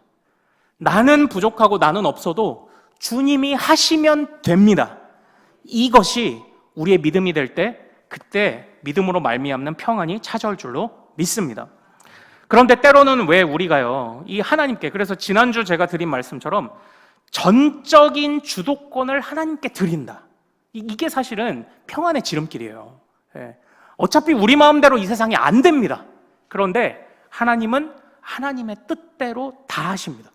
나는 부족하고 나는 없어도 주님이 하시면 됩니다. 이것이 우리의 믿음이 될 때, 그때 믿음으로 말미암는 평안이 찾아올 줄로 믿습니다. 그런데 때로는 왜 우리가요, 이 하나님께, 그래서 지난주 제가 드린 말씀처럼 전적인 주도권을 하나님께 드린다. 이게 사실은 평안의 지름길이에요. 어차피 우리 마음대로 이 세상이 안 됩니다. 그런데 하나님은 하나님의 뜻대로 다 하십니다.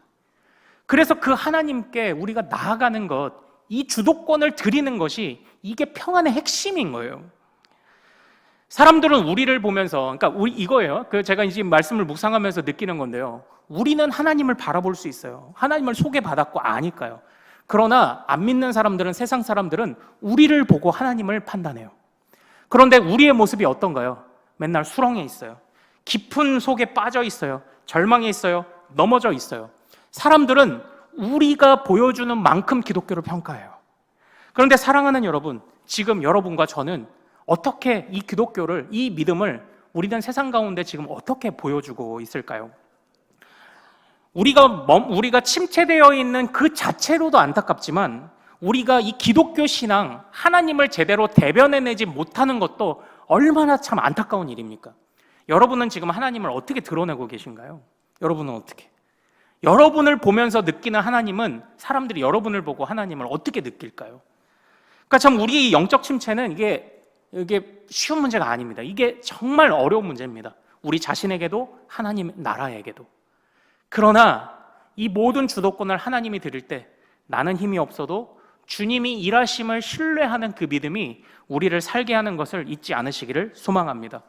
그래서 그 하나님께 우리가 나아가는 것, 이 주도권을 드리는 것이 이게 평안의 핵심인 거예요. 사람들은 우리를 보면서, 그러니까 이거예요. 제가 이제 말씀을 묵상하면서 느끼는 건데요. 우리는 하나님을 바라볼 수 있어요. 하나님을 소개받았고 아니까요. 그러나 안 믿는 사람들은, 세상 사람들은 우리를 보고 하나님을 판단해요. 그런데 우리의 모습이 어떤가요? 맨날 수렁에 있어요. 깊은 속에 빠져 있어요. 절망에 있어요. 넘어져 있어요. 사람들은 우리가 보여주는 만큼 기독교를 평가해요. 그런데 사랑하는 여러분, 지금 여러분과 저는 어떻게 이 기독교를, 이 믿음을 우리는 세상 가운데 지금 어떻게 보여주고 있을까요? 우리가 침체되어 있는 그 자체로도 안타깝지만 우리가 이 기독교 신앙, 하나님을 제대로 대변해내지 못하는 것도 얼마나 참 안타까운 일입니까? 여러분은 지금 하나님을 어떻게 드러내고 계신가요? 여러분은 어떻게? 여러분을 보면서 느끼는 하나님은 사람들이 여러분을 보고 하나님을 어떻게 느낄까요? 그러니까 참 우리 영적 침체는 이게 쉬운 문제가 아닙니다. 이게 정말 어려운 문제입니다. 우리 자신에게도 하나님 나라에게도. 그러나 이 모든 주도권을 하나님이 드릴 때 나는 힘이 없어도 주님이 일하심을 신뢰하는 그 믿음이 우리를 살게 하는 것을 잊지 않으시기를 소망합니다.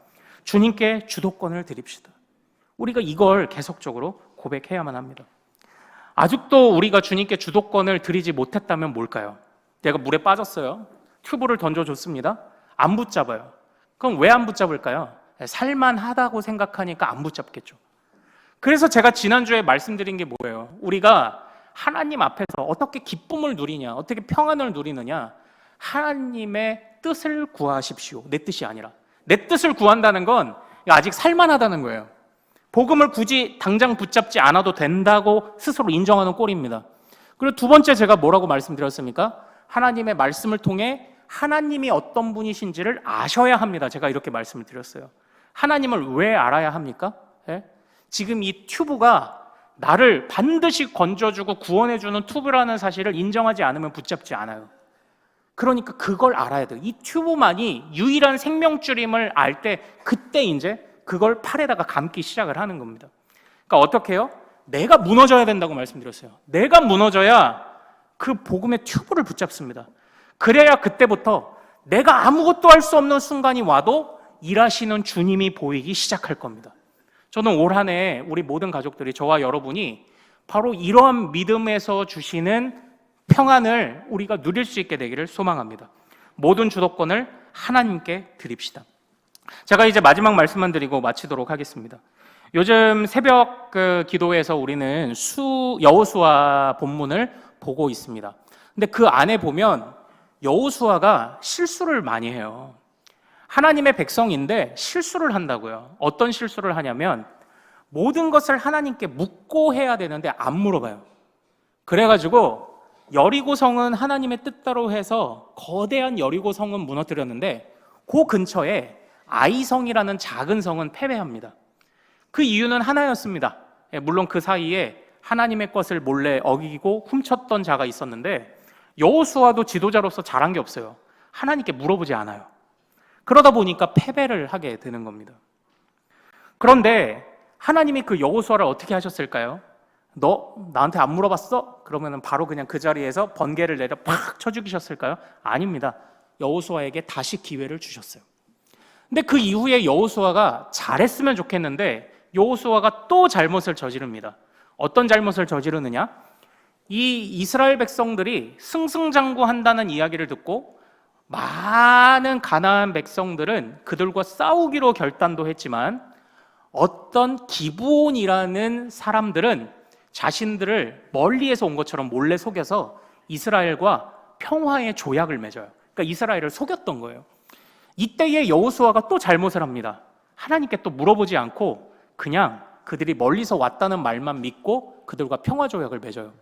주님께 주도권을 드립시다. 우리가 이걸 계속적으로 고백해야만 합니다. 아직도 우리가 주님께 주도권을 드리지 못했다면 뭘까요? 내가 물에 빠졌어요. 튜브를 던져줬습니다. 안 붙잡아요. 그럼 왜 안 붙잡을까요? 살만하다고 생각하니까 안 붙잡겠죠. 그래서 제가 지난주에 말씀드린 게 뭐예요? 우리가 하나님 앞에서 어떻게 기쁨을 누리냐, 어떻게 평안을 누리느냐, 하나님의 뜻을 구하십시오. 내 뜻이 아니라. 내 뜻을 구한다는 건 아직 살만하다는 거예요. 복음을 굳이 당장 붙잡지 않아도 된다고 스스로 인정하는 꼴입니다. 그리고 두 번째 제가 뭐라고 말씀드렸습니까? 하나님의 말씀을 통해 하나님이 어떤 분이신지를 아셔야 합니다. 제가 이렇게 말씀을 드렸어요. 하나님을 왜 알아야 합니까? 예? 지금 이 튜브가 나를 반드시 건져주고 구원해주는 튜브라는 사실을 인정하지 않으면 붙잡지 않아요. 그러니까 그걸 알아야 돼요. 이 튜브만이 유일한 생명줄임을 알 때 그때 이제 그걸 팔에다가 감기 시작을 하는 겁니다. 그러니까 어떻게 해요? 내가 무너져야 된다고 말씀드렸어요. 내가 무너져야 그 복음의 튜브를 붙잡습니다. 그래야 그때부터 내가 아무것도 할 수 없는 순간이 와도 일하시는 주님이 보이기 시작할 겁니다. 저는 올 한 해 우리 모든 가족들이, 저와 여러분이 바로 이러한 믿음에서 주시는 평안을 우리가 누릴 수 있게 되기를 소망합니다. 모든 주도권을 하나님께 드립시다. 제가 이제 마지막 말씀만 드리고 마치도록 하겠습니다. 요즘 새벽 기도에서 우리는 여호수아 본문을 보고 있습니다. 근데 그 안에 보면 여호수아가 실수를 많이 해요. 하나님의 백성인데 실수를 한다고요. 어떤 실수를 하냐면 모든 것을 하나님께 묻고 해야 되는데 안 물어봐요. 그래가지고 여리고성은 하나님의 뜻대로 해서 거대한 여리고성은 무너뜨렸는데 그 근처에 아이성이라는 작은 성은 패배합니다. 그 이유는 하나였습니다. 물론 그 사이에 하나님의 것을 몰래 어기고 훔쳤던 자가 있었는데 여호수아도 지도자로서 잘한 게 없어요. 하나님께 물어보지 않아요. 그러다 보니까 패배를 하게 되는 겁니다. 그런데 하나님이 그 여호수아를 어떻게 하셨을까요? 너 나한테 안 물어봤어? 그러면 바로 그냥 그 자리에서 번개를 내려 팍 쳐 죽이셨을까요? 아닙니다. 여호수아에게 다시 기회를 주셨어요. 근데 그 이후에 여호수아가 잘했으면 좋겠는데 여호수아가 또 잘못을 저지릅니다. 어떤 잘못을 저지르느냐? 이 이스라엘 백성들이 승승장구한다는 이야기를 듣고 많은 가나안 백성들은 그들과 싸우기로 결단도 했지만 어떤 기브온이라는 사람들은 자신들을 멀리에서 온 것처럼 몰래 속여서 이스라엘과 평화의 조약을 맺어요. 그러니까 이스라엘을 속였던 거예요. 이때에 여호수아가 또 잘못을 합니다. 하나님께 또 물어보지 않고 그냥 그들이 멀리서 왔다는 말만 믿고 그들과 평화 조약을 맺어요.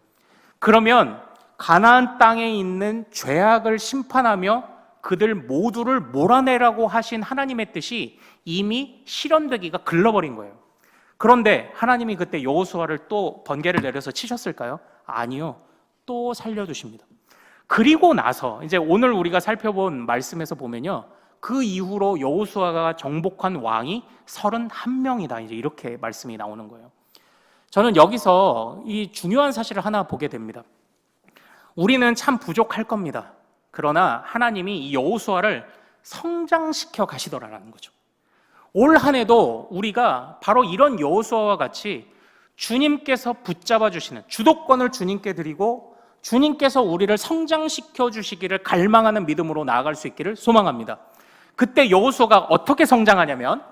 그러면 가나안 땅에 있는 죄악을 심판하며 그들 모두를 몰아내라고 하신 하나님의 뜻이 이미 실현되기가 글러버린 거예요. 그런데 하나님이 그때 여호수아를 또 번개를 내려서 치셨을까요? 아니요. 또 살려주십니다. 그리고 나서 이제 오늘 우리가 살펴본 말씀에서 보면요, 그 이후로 여호수아가 정복한 왕이 31명이다. 이제 이렇게 말씀이 나오는 거예요. 저는 여기서 이 중요한 사실을 하나 보게 됩니다. 우리는 참 부족할 겁니다. 그러나 하나님이 이 여호수아를 성장시켜 가시더라라는 거죠. 올 한 해도 우리가 바로 이런 여호수아와 같이 주님께서 붙잡아 주시는 주도권을 주님께 드리고 주님께서 우리를 성장시켜 주시기를 갈망하는 믿음으로 나아갈 수 있기를 소망합니다. 그때 여호수아가 어떻게 성장하냐면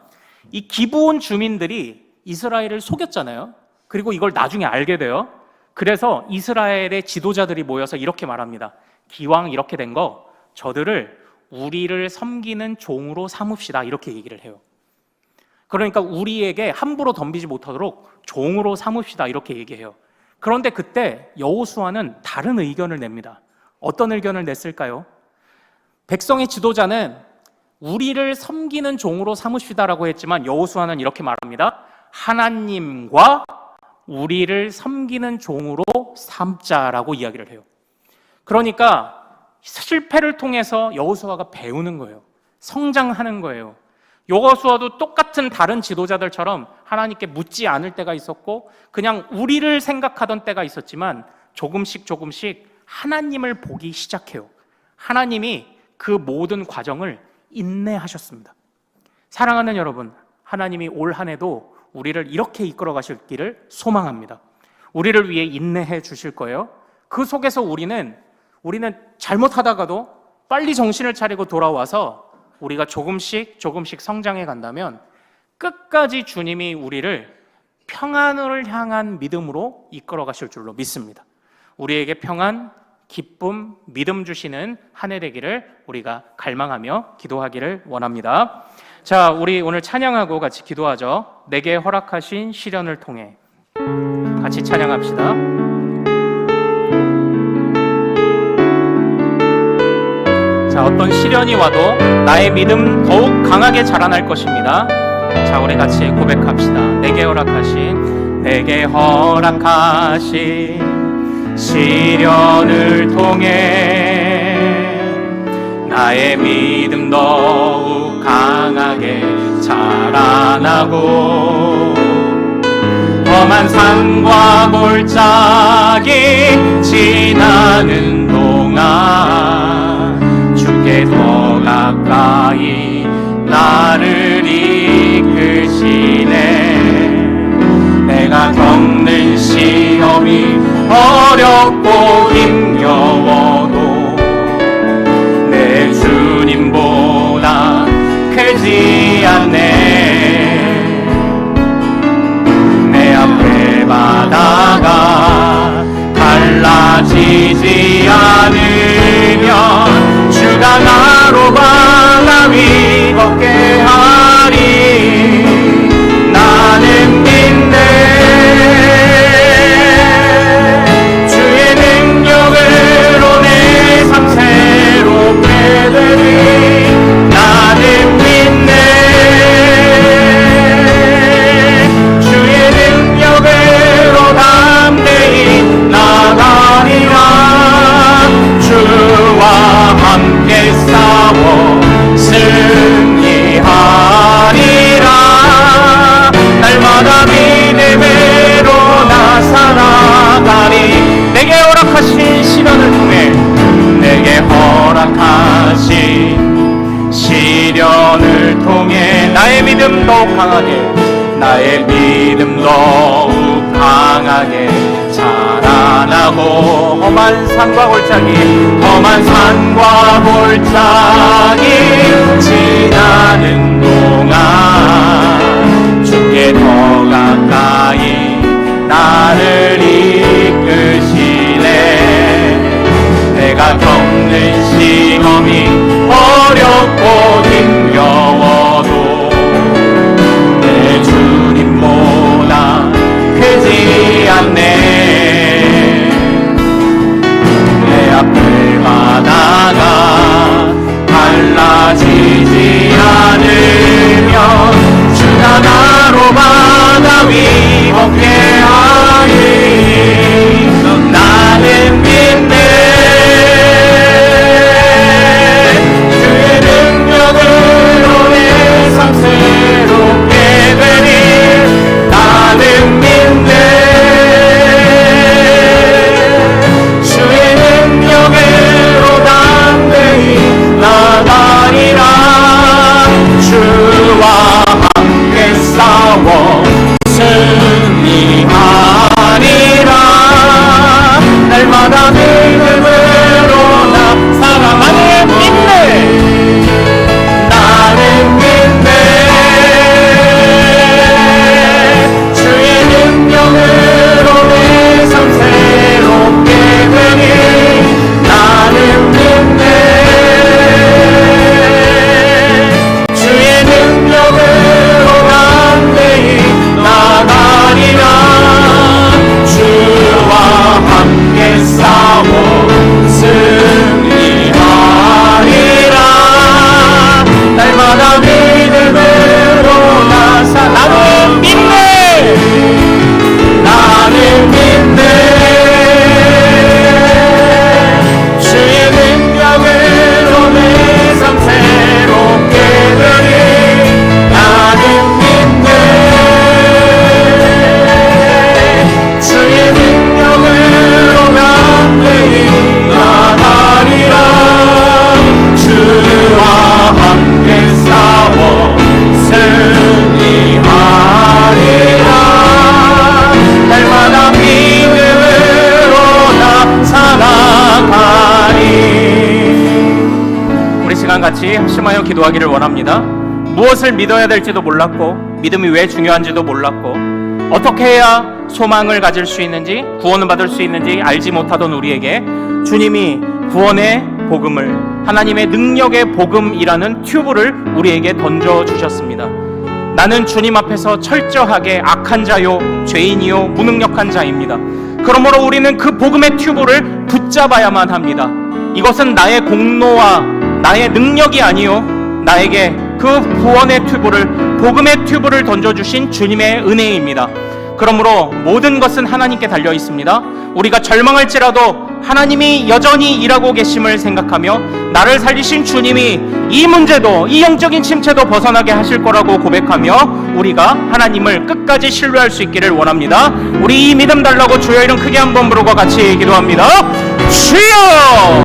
이 기브온 주민들이 이스라엘을 속였잖아요. 그리고 이걸 나중에 알게 돼요. 그래서 이스라엘의 지도자들이 모여서 이렇게 말합니다. 기왕 이렇게 된 거 저들을 우리를 섬기는 종으로 삼읍시다. 이렇게 얘기를 해요. 그러니까 우리에게 함부로 덤비지 못하도록 종으로 삼읍시다. 이렇게 얘기해요. 그런데 그때 여호수아는 다른 의견을 냅니다. 어떤 의견을 냈을까요? 백성의 지도자는 우리를 섬기는 종으로 삼으시다라고 했지만 여호수아는 이렇게 말합니다. 하나님과 우리를 섬기는 종으로 삼자라고 이야기를 해요. 그러니까 실패를 통해서 여호수아가 배우는 거예요. 성장하는 거예요. 여호수아도 똑같은 다른 지도자들처럼 하나님께 묻지 않을 때가 있었고 그냥 우리를 생각하던 때가 있었지만 조금씩 하나님을 보기 시작해요. 하나님이 그 모든 과정을 인내하셨습니다. 사랑하는 여러분, 하나님이 올 한 해도 우리를 이렇게 이끌어 가실 길을 소망합니다. 우리를 위해 인내해 주실 거예요. 그 속에서 우리는 잘못하다가도 빨리 정신을 차리고 돌아와서 우리가 조금씩 성장해 간다면 끝까지 주님이 우리를 평안을 향한 믿음으로 이끌어 가실 줄로 믿습니다. 우리에게 평안, 기쁨, 믿음 주시는 한 해 되기를 우리가 갈망하며 기도하기를 원합니다. 자, 우리 오늘 찬양하고 같이 기도하죠. 내게 허락하신 시련을 통해 같이 찬양합시다. 자, 어떤 시련이 와도 나의 믿음 더욱 강하게 자라날 것입니다. 자, 우리 같이 고백합시다. 내게 허락하신 시련을 통해 나의 믿음 더욱 강하게 자라나고 험한 산과 골짜기 지나는 동안 주께 더 가까이 나를 이끄시네. 내가 겪는 시험이 어렵고 힘겨워도 내 주님보다 크지 않네. 내 앞에 바다가 갈라지지 않으면 주가 나로 바다 위 걷게 하리. 나는 믿네. 주의 능력으로 내 삶 새롭게 되리. 나는 믿네. 주의 능력으로 담대히 나가리라. 주와 함께 싸워 승리하리라. 날마다 믿음으로 나 살아가리. 내게 허락하신 시련을 통해 내게 허락하신 시련을 통해 나의 믿음 더욱 강하게 자라나고 험한 산과 골짜기 지나는 동안 주께 더 가까이 나를 이끄시네. 내가 겪는 시험이 어렵고 힘겨워도 내 주님보다 크지 않네. 내 앞에 바다가 갈라지지 않으면 주가 나로 바다 위 걷게 하리. 나는 믿네. 주의 능력으로 내 삶 새롭게 되리. 나는 믿네. 주의 능력으로 담대히 나가리라. 주와 함께 싸워 승리하리라. 날마다 믿음으로 나 살아가는 믿네. 나는 믿네. 주의 능력으로 내 삶 새롭게 되니. 나는 믿네. 주의 능력으로 담대히 나가리라. 주와 함께 싸워 승리하리라. 날마다 믿음으로 나는 믿네. 나는 믿네. 주의 능력으로 내 삶 새롭게 되리. 나는 믿네. 주의 능력으로 담대히 나가리라. 주와 함께 싸워 승리하리라. 날마다 믿음으로 나 살아가리. 우리 시간 같이 합심하여 기도하기를 원합니다. 무엇을 믿어야 될지도 몰랐고 믿음이 왜 중요한지도 몰랐고 어떻게 해야 소망을 가질 수 있는지 구원을 받을 수 있는지 알지 못하던 우리에게 주님이 구원의 복음을, 하나님의 능력의 복음이라는 튜브를 우리에게 던져주셨습니다. 나는 주님 앞에서 철저하게 악한 자요, 죄인이요, 무능력한 자입니다. 그러므로 우리는 그 복음의 튜브를 붙잡아야만 합니다. 이것은 나의 공로와 나의 능력이 아니요 나에게 그 구원의 튜브를, 복음의 튜브를 던져주신 주님의 은혜입니다. 그러므로 모든 것은 하나님께 달려 있습니다. 우리가 절망할지라도 하나님이 여전히 일하고 계심을 생각하며 나를 살리신 주님이 이 문제도, 이 영적인 침체도 벗어나게 하실 거라고 고백하며 우리가 하나님을 끝까지 신뢰할 수 있기를 원합니다. 우리 이 믿음 달라고 주여 이름 크게 한번 부르고 같이 기도합니다. 주여!